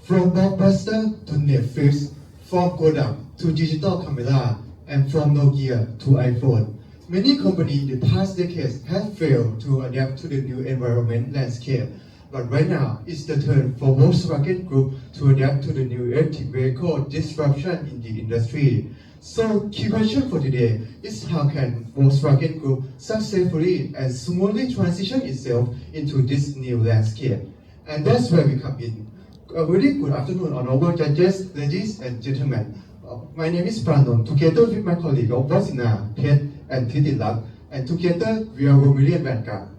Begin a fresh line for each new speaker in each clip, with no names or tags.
From blockbuster to Netflix, from Kodak to digital camera, and from Nokia to iPhone, many companies in the past decades have failed to adapt to the new environment landscape. But right now, it's the turn for Volkswagen Group to adapt to the new electric vehicle disruption in the industry. So, key question for today is how can Volkswagen Group successfully and smoothly transition itself into this new landscape? And that's where we come in. A very good afternoon, honorable judges, ladies and gentlemen. My name is Pranon. Together with my colleague of Wasina, Pet, and Titilak, and together we are Vermillion Vanguard.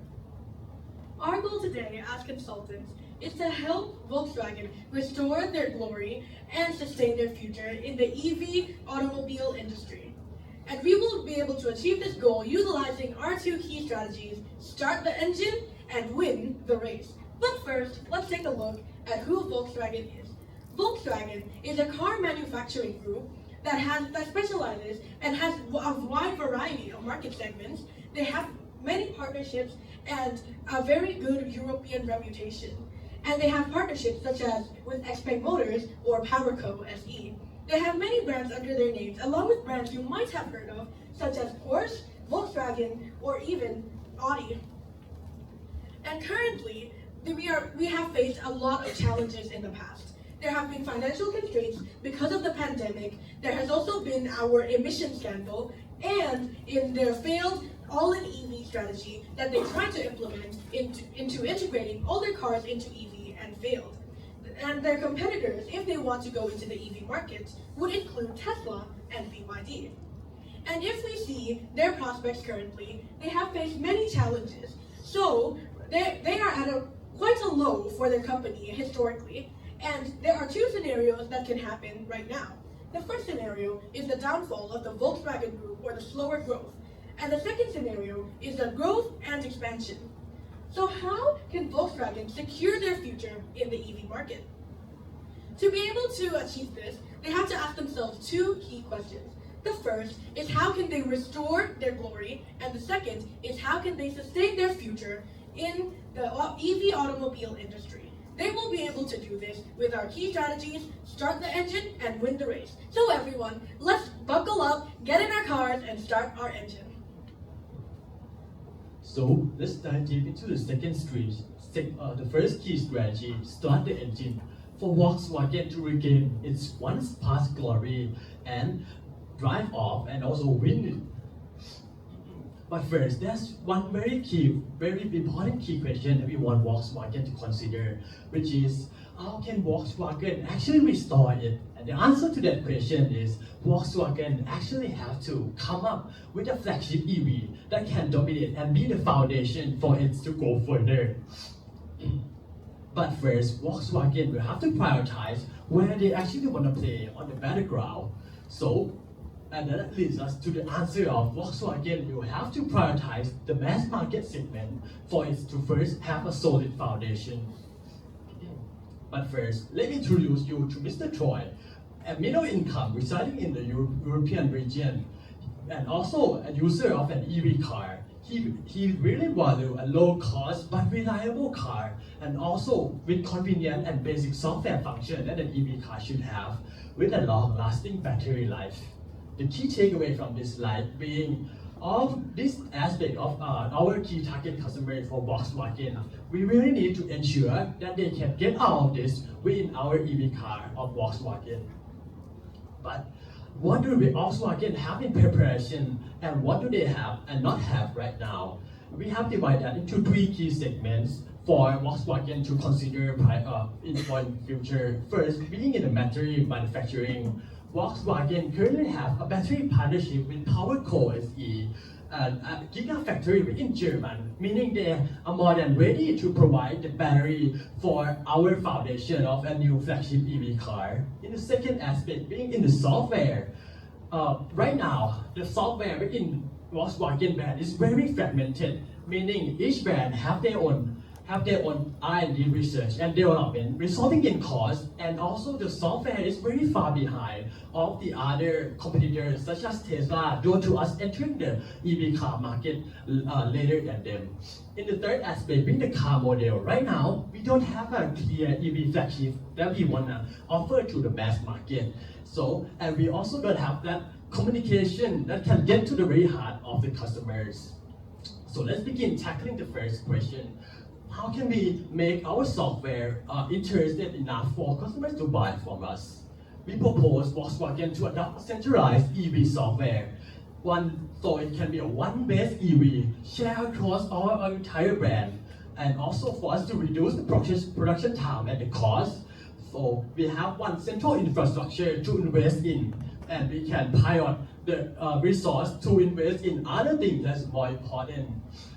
Our goal today as consultants is to help Volkswagen restore their glory and sustain their future in the EV automobile industry. And we will be able to achieve this goal utilizing our two key strategies: start the engine and win the race. But first, let's take a look at who Volkswagen is. Volkswagen is a car manufacturing group that specializes and has a wide variety of market segments. They have many partnerships and a very good European reputation. And they have partnerships such as with XPeng Motors or PowerCo SE. They have many brands under their names, along with brands you might have heard of, such as Porsche, Volkswagen, or even Audi. And currently, we have faced a lot of challenges in the past. There have been financial constraints because of the pandemic. There has also been our emission scandal, and in their failed all-in EV strategy that they tried to implement into integrating all their cars into EV and failed. And their competitors, if they want to go into the EV market, would include Tesla and BYD. And if we see their prospects currently, they have faced many challenges. So they are at quite a low for their company historically. And there are two scenarios that can happen right now. The first scenario is the downfall of the Volkswagen Group, or the slower growth. And the second scenario is the growth and expansion. So how can Volkswagen secure their future in the EV market? To be able to achieve this, they have to ask themselves two key questions. The first is how can they restore their glory, and the second is how can they sustain their future in the EV automobile industry. They will be able to do this with our key strategies: start the engine and win the race. So everyone, let's buckle up, get in our cars, and start our engine.
So let's dive deep into the second stage, the first key strategy: start the engine. For Volkswagen to regain its once past glory and drive off and also win it. But first, there's one very important key question that we want Volkswagen to consider, which is how can Volkswagen actually restore it? And the answer to that question is Volkswagen actually have to come up with a flagship EV that can dominate and be the foundation for it to go further. But first, Volkswagen will have to prioritize where they actually want to play on the battleground. And that leads us to the answer of Volkswagen will have to prioritize the mass market segment for it to first have a solid foundation. But first, let me introduce you to Mr. Troy, a middle income residing in the European region, and also a user of an EV car. He really values a low cost but reliable car, and also with convenient and basic software function that an EV car should have, with a long-lasting battery life. The key takeaway from this slide being of this aspect of our key target customer for Volkswagen, we really need to ensure that they can get out of this within our EV car of Volkswagen. But what do Volkswagen have in preparation, and what do they have and not have right now? We have divided that into three key segments for Volkswagen to consider in the future. First, being in the battery manufacturing, Volkswagen currently have a battery partnership with PowerCo SE, a gigafactory within Germany, meaning they are more than ready to provide the battery for our foundation of a new flagship EV car. In the second aspect, being in the software, right now the software within Volkswagen brand is very fragmented, meaning each brand have their own have their own R&D research and development, resulting in cost, and also the software is very far behind of the other competitors such as Tesla, due to us entering the EV car market later than them. In the third aspect, being the car model, right now we don't have a clear EV flagship that we wanna offer to the mass market. So, and we also don't have that communication that can get to the very heart of the customers. So let's begin tackling the first question. How can we make our software interested enough for customers to buy from us? We propose Volkswagen to adopt a centralized EV software. So it can be a one-based EV shared across our entire brand, and also for us to reduce the production time and the cost. So we have one central infrastructure to invest in, and we can pilot the resource to invest in other things that's more important.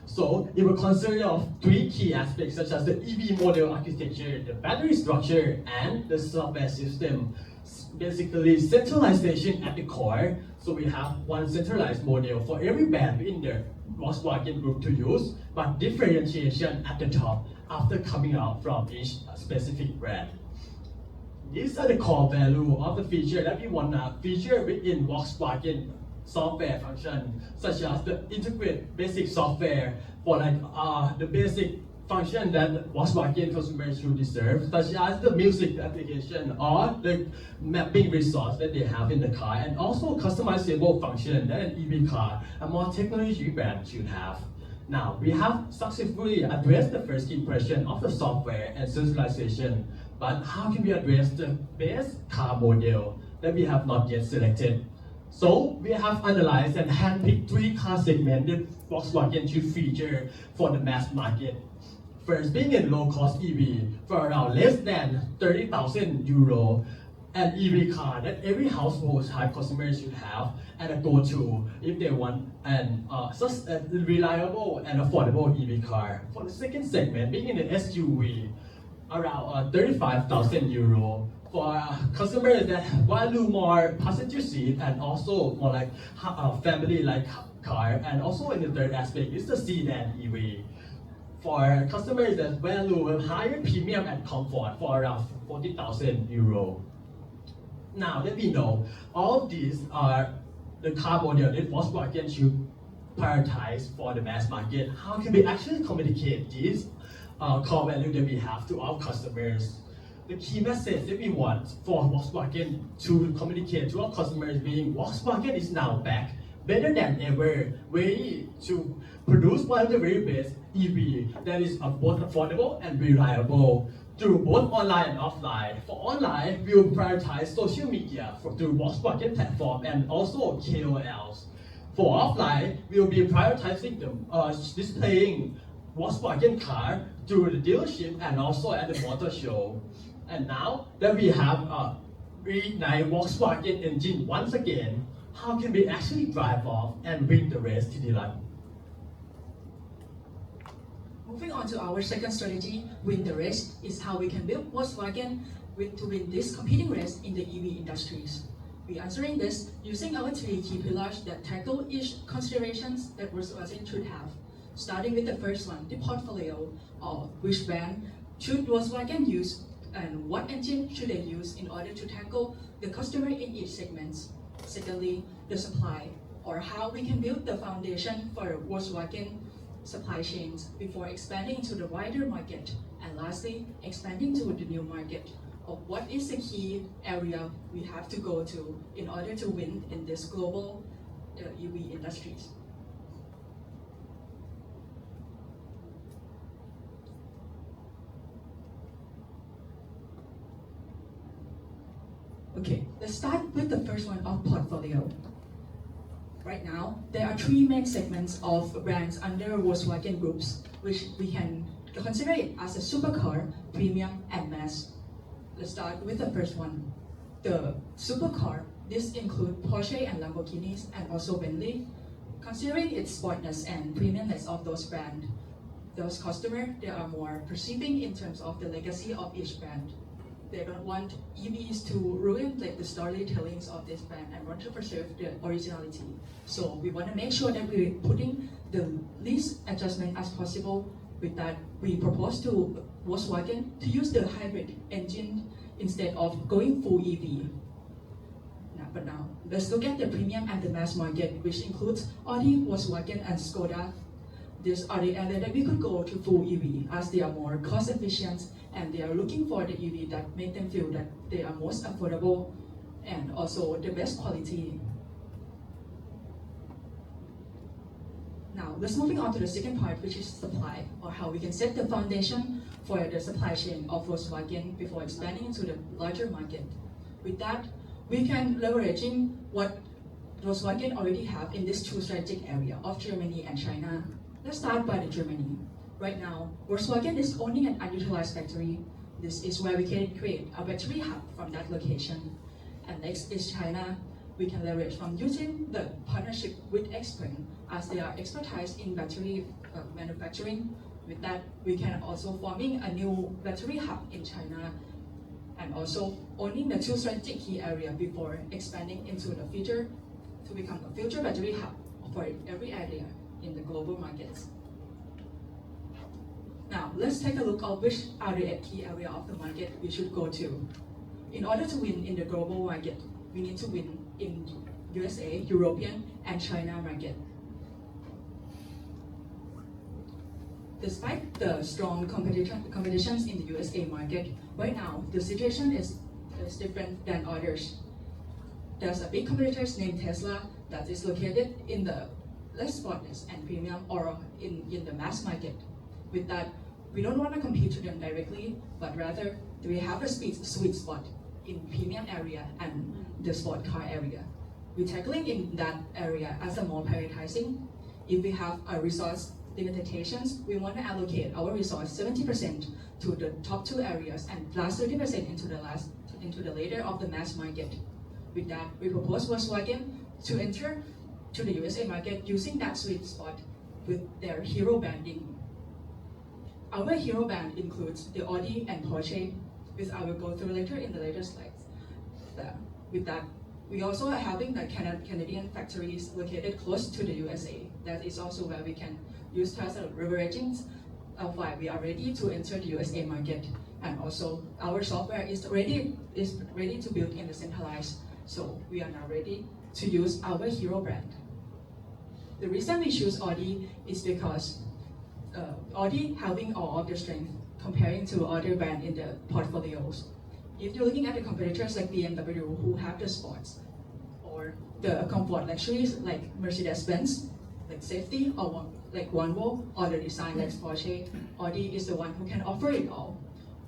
So it will consist of three key aspects such as the EV model architecture, the battery structure, and the software system. Basically, centralization at the core. So we have one centralized model for every brand within the Volkswagen group to use, but differentiation at the top after coming out from each specific brand. These are the core value of the feature that we want to feature within Volkswagen software function, such as the integrate basic software for the basic function that Volkswagen consumers should deserve, such as the music application or the mapping resource that they have in the car, and also customizable function that an EV car, a more technology brand should have. Now, we have successfully addressed the first key question of the software and centralization, but how can we address the best car model that we have not yet selected? So we have analyzed and handpicked three car segments that Volkswagen should feature for the mass market. First, being a low-cost EV for around less than 30,000 euro, an EV car that every household type customer should have and a go-to if they want such a reliable and affordable EV car. For the second segment, being in the SUV, around 35,000 euro for customers that value more passenger seat and also more like family-like car. And also in the third aspect is the sedan EV for customers that value a higher premium and comfort for around 40,000 euro. Now that we know all these are the car model that Volkswagen should prioritize for the mass market, how can we actually communicate these core value that we have to our customers? The key message that we want for Volkswagen to communicate to our customers being Volkswagen is now back, better than ever, ready to produce one of the very best EV that is both affordable and reliable through both online and offline. For online, we will prioritize social media through Volkswagen platform and also KOLs. For offline, we will be prioritizing displaying Volkswagen car through the dealership and also at the motor show. And now that we have reignite Volkswagen engine once again, how can we actually drive off and win the race to the line?
Moving on to our second strategy, win the race, is how we can build Volkswagen to win this competing race in the EV industries. We are answering this using our three key pillars that tackle each considerations that Volkswagen should have. Starting with the first one, the portfolio, or which brand should Volkswagen use and what engine should they use in order to tackle the customer in each segment. Secondly, the supply, or how we can build the foundation for Volkswagen supply chains before expanding into the wider market. And lastly, expanding to the new market. Of what is the key area we have to go to in order to win in this global EV industries. Okay, let's start with the first one of portfolio. Right now, there are three main segments of brands under Volkswagen groups, which we can consider it as a supercar, premium, and mass. Let's start with the first one. The supercar, this includes Porsche and Lamborghinis and also Bentley. Considering its sportness and premiumness of those brands, those customers, they are more perceiving in terms of the legacy of each brand. They don't want EVs to ruin the storytellings of this brand and want to preserve the originality. So we want to make sure that we're putting the least adjustment as possible With that, we propose to Volkswagen to use the hybrid engine instead of going full EV. But now, let's look at the premium and the mass market, which includes Audi, Volkswagen, and Skoda. These are the areas that we could go to full EV as they are more cost efficient and they are looking for the EV that make them feel that they are most affordable and also the best quality. Now, let's moving on to the second part, which is supply, or how we can set the foundation for the supply chain of Volkswagen before expanding into the larger market. With that, we can leveraging what Volkswagen already have in this two strategic area of Germany and China. Let's start by the Germany. Right now, Volkswagen is owning an unutilized factory. This is where we can create a battery hub from that location. And next is China. We can leverage from using the partnership with Xpeng as they are expertise in battery manufacturing. With that, we can also forming a new battery hub in China and also owning the two strategic key area before expanding into the future to become a future battery hub for every area in the global markets. Now, let's take a look at which are the key area of the market we should go to. In order to win in the global market, we need to win in USA, European, and China market. Despite the strong competitions in the USA market, right now the situation is different than others. There's a big competitor named Tesla that is located in the less spotless and premium or in the mass market. With that, we don't want to compete to them directly, but rather we have a sweet spot in premium area and the sport car area. We're tackling in that area as a more prioritizing. If we have a resource limitations, we want to allocate our resource 70% to the top two areas and last 30% into the later of the mass market. With that, we propose Volkswagen to enter to the USA market using that sweet spot with their hero branding. Our hero brand includes the Audi and Porsche, which I will go through later in the later slides. With that, we also are having the Canadian factories located close to the USA. That is also where we can use Tesla leveraging of why we are ready to enter the USA market. And also our software is ready to build in the centralized. So we are now ready to use our hero brand. The reason we choose Audi is because Audi having all of the strength comparing to other brands in the portfolios. If you're looking at the competitors like BMW who have the sports or the comfort luxuries like Mercedes-Benz, like safety or like Volvo or the design like Porsche, Audi is the one who can offer it all.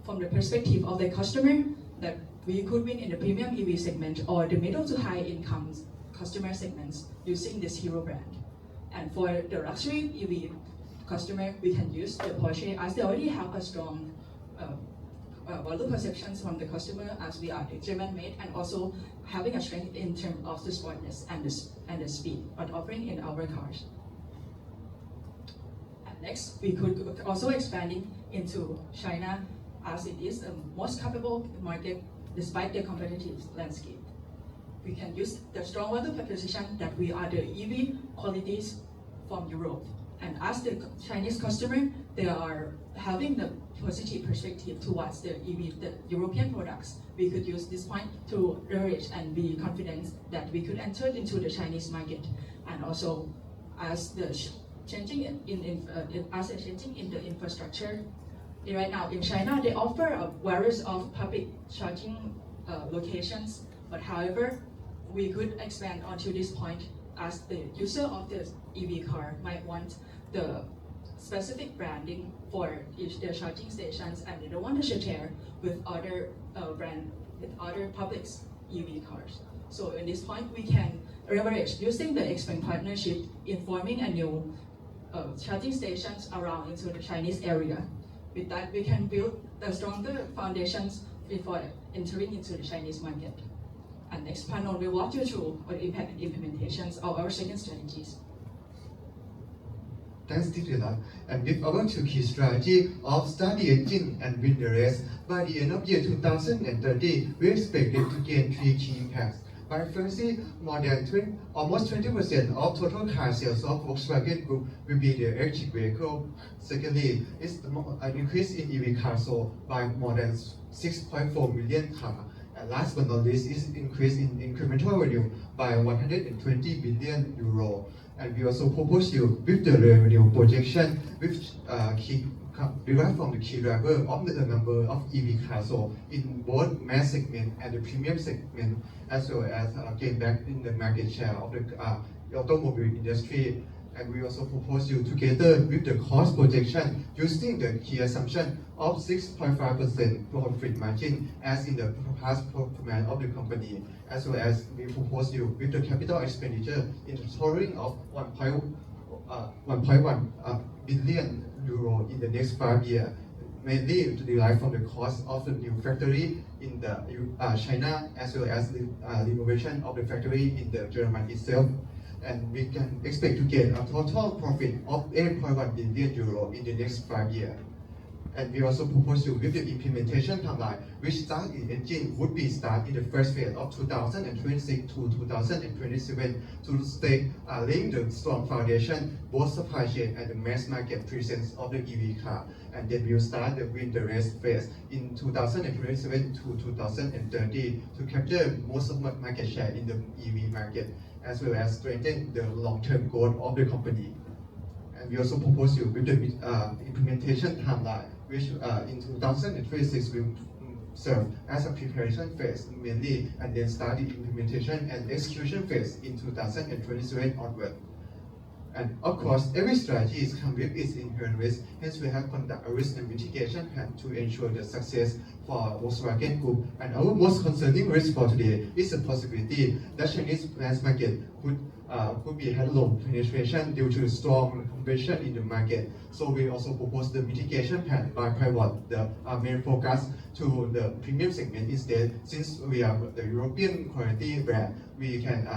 From the perspective of the customer, that we could win in the premium EV segment or the middle to high income customer segments using this hero brand. And for the luxury EV customer, we can use the Porsche as they already have a strong value perceptions from the customer as we are German made and also having a strength in terms of the sportness and the speed but offering in our cars. And next, we could also expanding into China as it is the most capable market despite the competitive landscape. We can use the strong value proposition that we are the EV qualities from Europe. And as the Chinese customer, they are having the positive perspective towards the EV, the European products. We could use this point to leverage and be confident that we could enter into the Chinese market. And also, as the changing in the infrastructure, right now in China, they offer a various of public charging locations. But however, we could expand onto this point as the user of the EV car might want the specific branding for each their charging stations and they don't want to share with other public EV cars. So in this point, we can leverage using the Xpeng partnership in forming a new charging stations around into the Chinese area. With that, we can build the stronger foundations before entering into the Chinese market. And next panel will walk you through the impact and implementations of our second strategies.
Thanks, Titila. And with our two key strategy of start the engine and win the race, by the end of year 2030, we expect it to gain three key impacts. By firstly, more than almost 20% of total car sales of Volkswagen Group will be the electric vehicle. Secondly, it's an increase in EV cars sold by more than 6.4 million cars. And last but not least, is increase in incremental revenue by 120 billion euro. And we also propose you with the revenue projection, which derived from the key driver of the number of EV cars sold in both mass segment and the premium segment, as well as gain back in the market share of the automobile industry. And we also propose you together with the cost projection using the key assumption of 6.5% profit margin as in the past performance of the company, as well as we propose you with the capital expenditure in the totaling of 1.1 billion euro in the next 5 years, mainly derived from the cost of the new factory in the China, as well as the renovation of the factory in the Germany itself. And we can expect to get a total profit of 8.1 billion euro in the next 5 years. And we also propose you with the implementation timeline, which start in engine would be start in the first phase of 2026 to 2027 to stay laying the strong foundation, both supply chain and the mass market presence of the EV car. And then we'll start with the rest phase in 2027 to 2030 to capture most of the market share in the EV market, as well as strengthen the long-term growth of the company. And we also propose you with the implementation timeline, which in 2026 will serve as a preparation phase mainly, and then start the implementation and execution phase in 2027 onward. And of course, every strategy comes with its inherent risk, hence we have conducted a risk and mitigation plan to ensure the success for Volkswagen Group. And our most concerning risk for today is the possibility that Chinese mass market could be had low penetration due to strong competition in the market. So we also propose the mitigation plan by pivot the main focus to the premium segment instead. Since we are the European quality brand, we can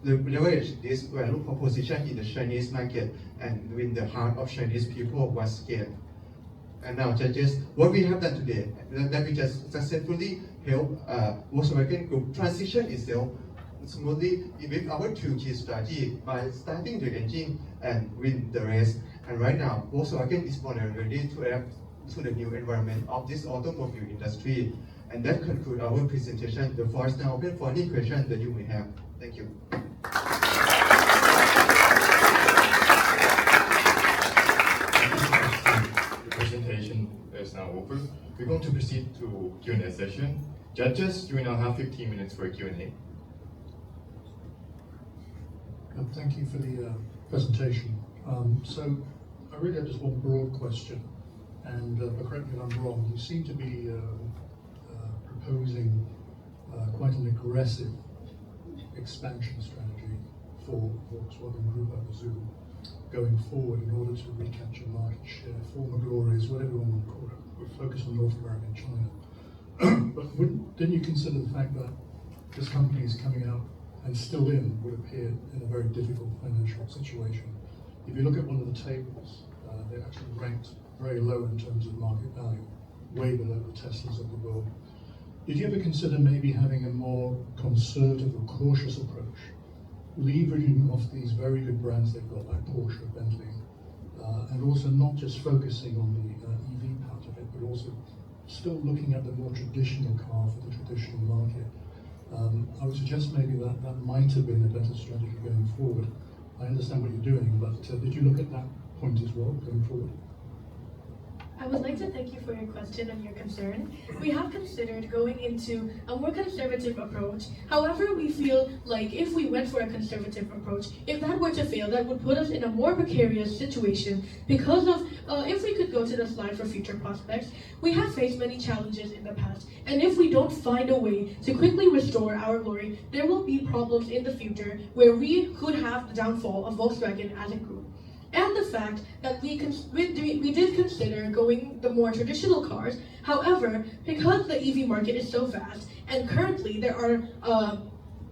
leverage this value proposition in the Chinese market and win the heart of Chinese people once again. And now, judges, what we have done today, that we just successfully help Volkswagen Group transition itself smoothly with our two key strategy by starting the engine and win the race. And right now, Volkswagen is more than ready to adapt to the new environment of this automobile industry. And that concludes our presentation. The floor is now open for any questions that you may have. Thank you.
The presentation is now over. We're going to proceed to Q&A session. Judges, you will now have 15 minutes for a Q&A.
Thank you for the presentation. So I really have just one broad question, and correct me if I'm wrong, you seem to be proposing quite an aggressive expansion strategy for Volkswagen Group, I presume, going forward in order to recapture market share, former glories, whatever you want to call it. We're focused on North America and China. But didn't you consider the fact that this company is coming out and still would appear in a very difficult financial situation? If you look at one of the tables, they're actually ranked very low in terms of market value, way below the Teslas of the world. Did you ever consider maybe having a more conservative or cautious approach, leveraging off these very good brands they've got, like Porsche, Bentley, and also not just focusing on the EV part of it, but also still looking at the more traditional car for the traditional market? I would suggest maybe that might have been a better strategy going forward. I understand what you're doing, but did you look at that point as well going forward?
I would like to thank you for your question and your concern. We have considered going into a more conservative approach. However, we feel like if we went for a conservative approach, if that were to fail, that would put us in a more precarious situation because of, if we could go to the slide for future prospects, we have faced many challenges in the past. And if we don't find a way to quickly restore our glory, there will be problems in the future where we could have the downfall of Volkswagen as a group. And the fact that we did consider going the more traditional cars. However, because the EV market is so vast, and currently there are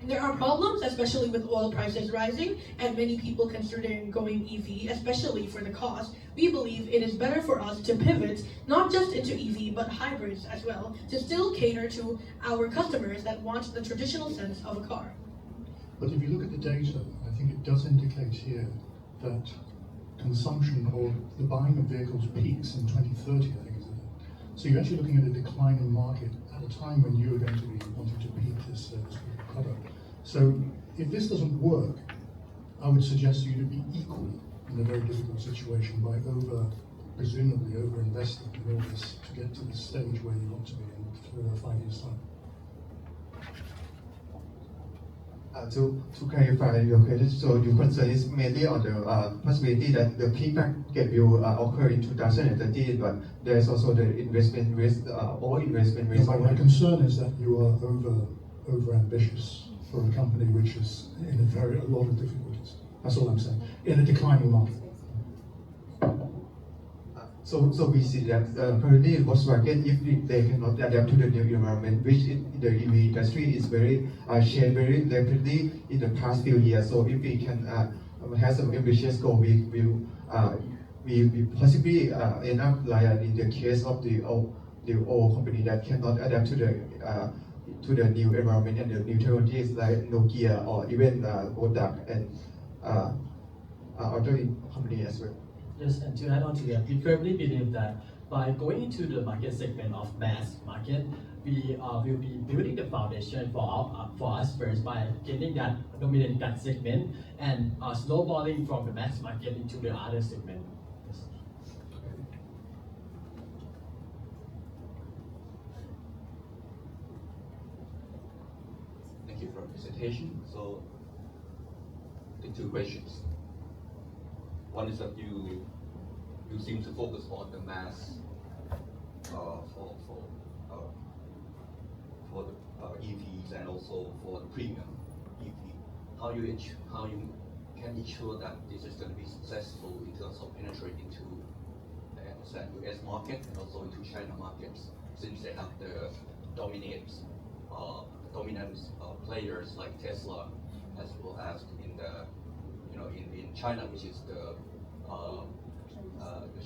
There are problems, especially with oil prices rising and many people considering going EV, especially for the cost. We believe it is better for us to pivot not just into EV but hybrids as well to still cater to our customers that want the traditional sense of a car.
But if you look at the data, I think it does indicate here that consumption or the buying of vehicles peaks in 2030, I think is it. So you're actually looking at a declining market at a time when you are going to be wanting to peak this product. So if this doesn't work, I would suggest you to be equally in a very difficult situation by presumably over-investing in all this to get to the stage where you want to be in 4 or 5 years' time.
To clarify your question, so your concern is mainly on the possibility that the peak market will occur in 2030, but there is also the investment risk or investment risk.
My concern is that you are over-ambitious for a company which is in a lot of difficulties. That's all I'm saying. In a declining market.
So we see that currently Volkswagen, if they cannot adapt to the new environment, which in the EV industry is very changed very rapidly in the past few years. So if we can have some ambitious goal, we possibly end up like in the case of the old company that cannot adapt to the new environment and the new technologies like Nokia or even Kodak and other company as well.
Yes, and to add on to that, we firmly believe that by going into the market segment of mass market, we will be building the foundation for us first by getting that dominant that segment and snowballing from the mass market into the other segment. Yes.
Thank you for the presentation. So, the 2 questions. One is that you seem to focus on the mass for the EVs and also for the premium EV. How you can ensure that this is going to be successful in terms of penetrating to the US market and also into China markets, since they have the dominant players like Tesla, as well as in China, which is the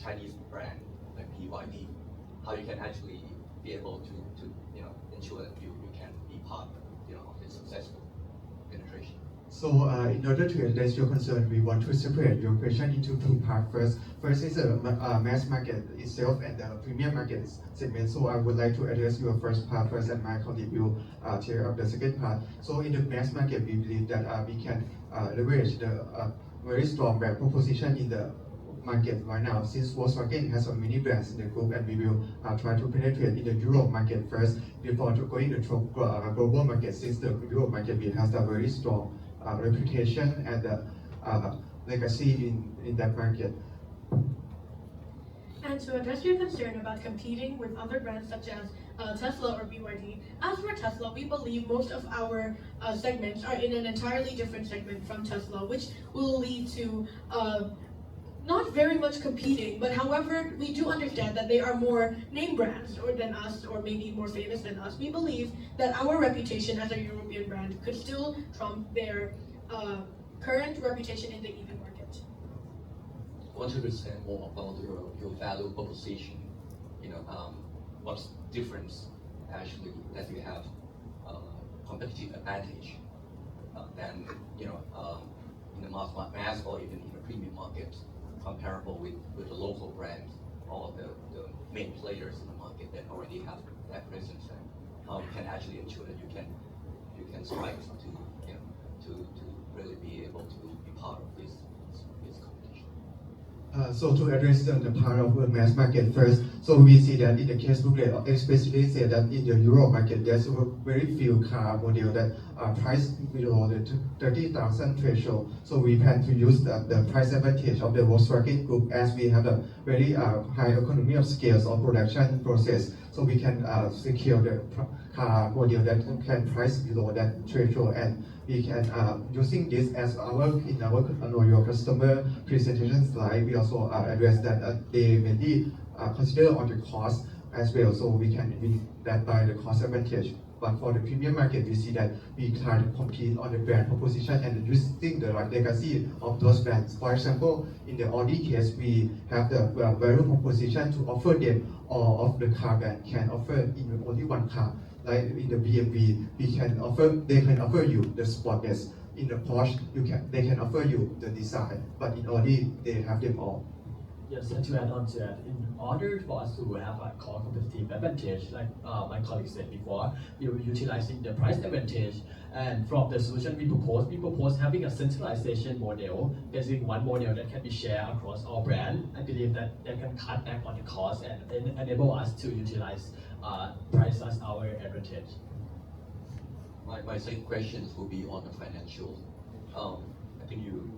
Chinese brand like BYD. How you can actually be able to ensure that you can be part of the successful penetration.
So in order to address your concern, we want to separate your question into 2 parts. First is the mass market itself and the premium market segment. So I would like to address your first part first, and my colleague will take up the second part. So in the mass market, we believe that we can leverage the very strong brand proposition in the market right now, since Volkswagen has so many brands in the group, and we will try to penetrate in the Europe market first before going to global market, since the Europe market has a very strong reputation and legacy in that market.
And to address your concern about competing with other brands such as Tesla or BYD, as for Tesla, we believe most of our segments are in an entirely different segment from Tesla, which will lead to not very much competing, but however, we do understand that they are more name brands than us, or maybe more famous than us. We believe that our reputation as a European brand could still trump their current reputation in the EV market.
I want to understand more about your value proposition. What's difference actually that you have competitive advantage than in the mass or even in the premium market, comparable with the local brands or the main players in the market that already have that presence, and how you can actually ensure that you can strive to really be able to be part of this competition.
So to address the part of the mass market first, so we see that in the case booklet, especially say that in the Euro market, there's very few car models that are priced below the 30,000 threshold. So we plan to use the price advantage of the Volkswagen Group, as we have a very high economy of scales of production process. So we can secure the car model that can price below that threshold, and we can using this as in our know your customer presentation slide. We also address that they mainly consider on the cost as well, so we can win that by the cost advantage. But for the premium market, we see that we try to compete on the brand proposition and using the legacy of those brands. For example, in the Audi case, we have the value proposition to offer them all of the car brand can offer in only one car. Like in the BMW, they can offer you the sportness. In the Porsche, they can offer you the design. But in Audi, they have them all.
Yes, and to add on to that, in order for us to have a core competitive advantage, like my colleague said before, we were utilizing the price advantage. And from the solution we propose having a centralization model, basically one model that can be shared across all brands. I believe that they can cut back on the cost and enable us to utilize price as our advantage.
My second question will be on the financial. I think you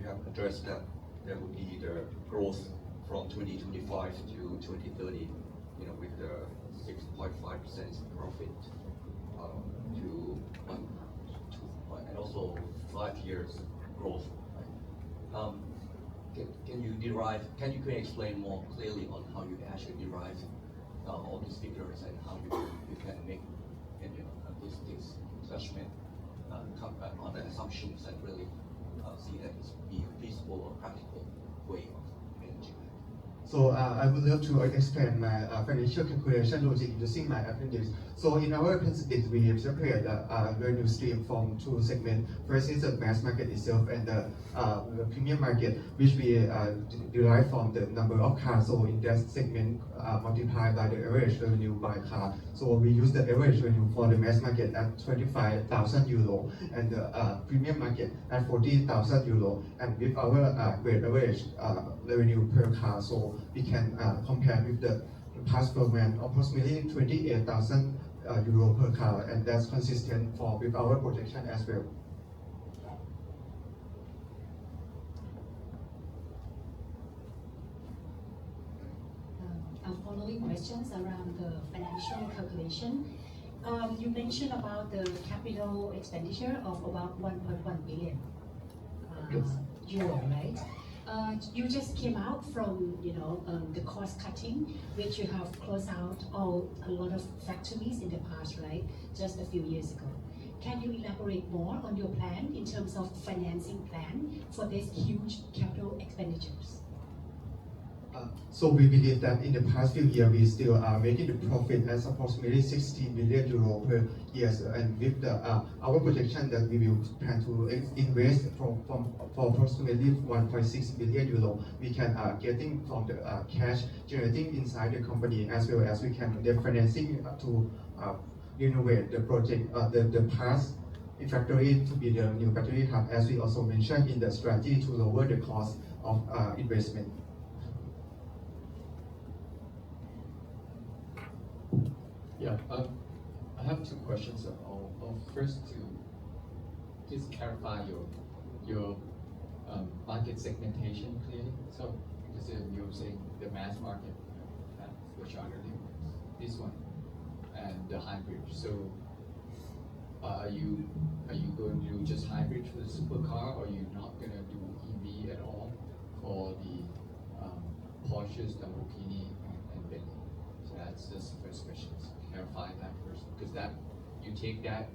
have addressed that there will be the growth from 2025 to 2030, with the 6.5% profit and also 5 years growth. Right? Can you explain more clearly on how you actually derive all these figures and how you can make these judgment on the assumptions and really see that it's be a feasible or practical way of managing that?
So I would love to explain my financial calculation logic using my appendix. So in our appendix, we have separated the revenue stream from two segments. First is the mass market itself and the premium market, which we derive from the number of cars. So in that segment, multiplied by the average revenue by car. So we use the average revenue for the mass market at 25,000 euro and the premium market at 40,000 euro. And with our weighted average revenue per car, so we can compare with the past performance, approximately 28,000 euro per car, and that's consistent with our projection as well.
Following questions around the financial calculation. You mentioned about the capital expenditure of about 1.1 billion euro, right? You just came out from the cost cutting, which you have closed out a lot of factories in the past, right? Just a few years ago. Can you elaborate more on your plan in terms of financing plan for these huge capital expenditures?
So we believe that in the past few years, we still are making the profit as approximately 60 million euro per year. And with our projection that we will plan to invest for approximately 1.6 billion euro, we can getting from the cash generating inside the company, as well as we can get financing to renovate the project, the past factory to be the new battery hub, as we also mentioned in the strategy to lower the cost of investment.
Yeah, I have two questions. First, to just clarify your market segmentation clearly. So, because you're saying the mass market, which are this one, and the hybrid. So, are you going to do just hybrid for the supercar, or are you not going to do EV at all for the Porsches, Lamborghini, and Bentley? So that's the first question. Clarify that first, because that you take that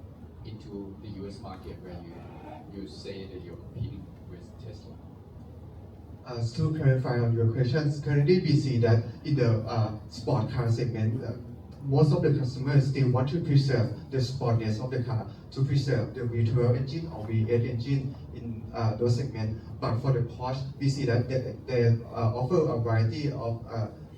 into the U.S. market where you say that you're competing with Tesla.
To clarify on your questions, currently we see that in the sport car segment, most of the customers still want to preserve the sportness of the car, to preserve the V12 engine or V8 engine in those segments. But for the Porsche, we see that they offer a variety of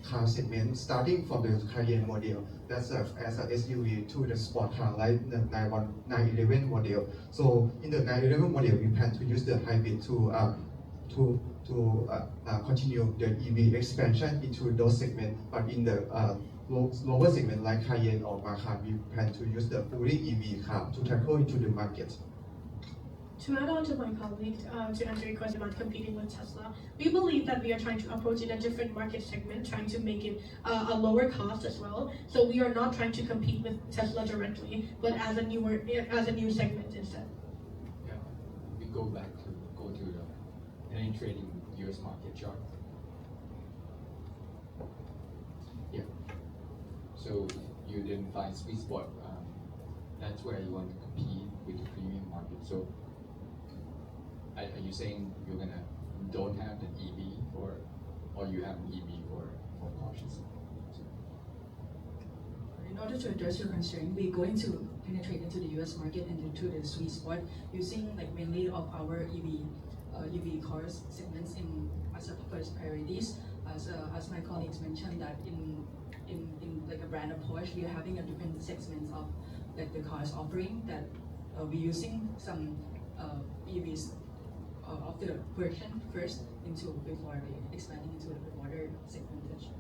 car segment, starting from the Cayenne model that's as an SUV to the sport car like the 911 model. So in the 911 model, we plan to use the hybrid to continue the EV expansion into those segments. But in the lower segment like Cayenne or Macan, we plan to use the fully EV car to tackle into the market.
To add on to my colleague, to answer your question about competing with Tesla, we believe that we are trying to approach in a different market segment, trying to make it a lower cost as well. So we are not trying to compete with Tesla directly, but as a new segment instead.
Yeah, we go to the penetrating U.S. market chart. Yeah. So you didn't find sweet spot that's where you want to compete with the premium market. So, are you saying don't have an EV or you have an EV for Porsches?
In order to address your concern, we're going to penetrate into the US market and into the sweet spot using like mainly of our EV cars segments as a first priorities. As my colleagues mentioned that in like a brand of Porsche, we are having a different segments of like the cars offering that we're using some EVs of the version first before we expanding into the broader segmentation.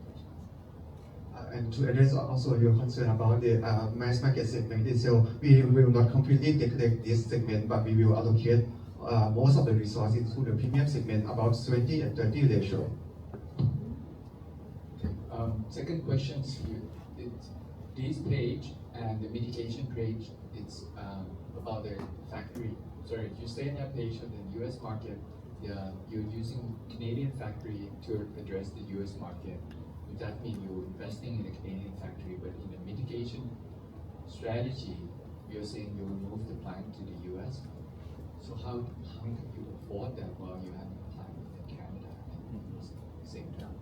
And to address also your concern about the mass market segment itself, we will not completely neglect this segment, but we will allocate most of the resources to the premium segment, about 20 and 30 ratio.
Second question to you. This page and the mitigation page, it's about the factory. Sorry, you say in that page of the US market, you're using Canadian factory to address the US market. Would that mean you're investing in a Canadian factory, but in the mitigation strategy, you're saying you'll move the plant to the US? So how can you afford that while you have a plant in Canada at the same time?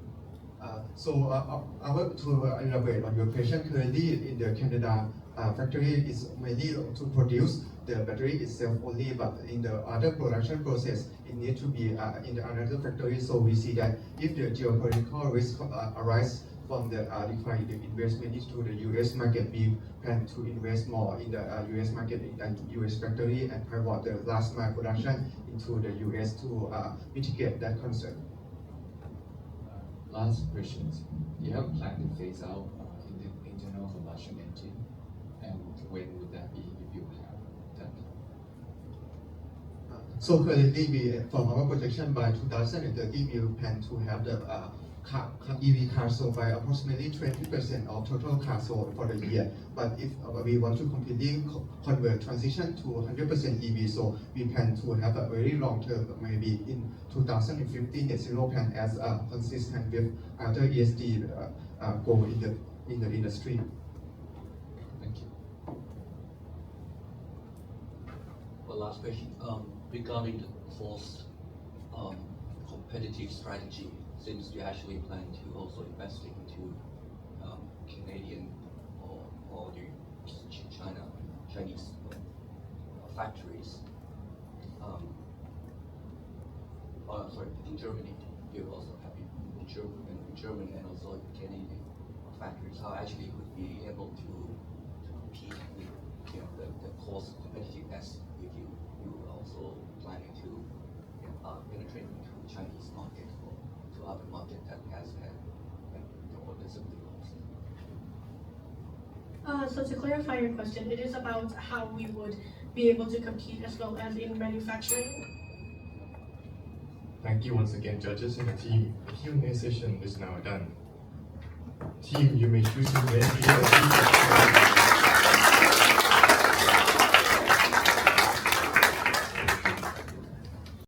To elaborate on your question, currently in the Canada factory is mainly to produce the battery itself only, but in the other production process, it needs to be in the another factory. So we see that if the geopolitical risk arise from the decline in the investment into the US market, we plan to invest more in the US market in the US factory and pivot the last mile production into the US to mitigate that concern.
Last questions. Do you have a plan to phase out in the internal combustion engine, and when would that be if you have that?
So currently, from our projection by 2030, we plan to have the EV cars sold by approximately 20% of total cars sold for the year. But if we want to completely transition to 100% EV, so we plan to have a very long term, maybe in 2050 net zero plan as consistent with other ESG goal in the industry.
Thank you.
Well, last question. Regarding the fourth competitive strategy, since you actually plan to also invest into Canadian or the Chinese factories. In Germany, you also have in German and also Canadian factories. How actually would be able to compete with the cost competitiveness if you also planning to penetrate into the Chinese market or to other market that has had disability laws.
So to clarify your question, it is about how we would be able to compete as well as in manufacturing.
Thank you once again, judges and the team. The Q&A session is now done. Team, you may choose to make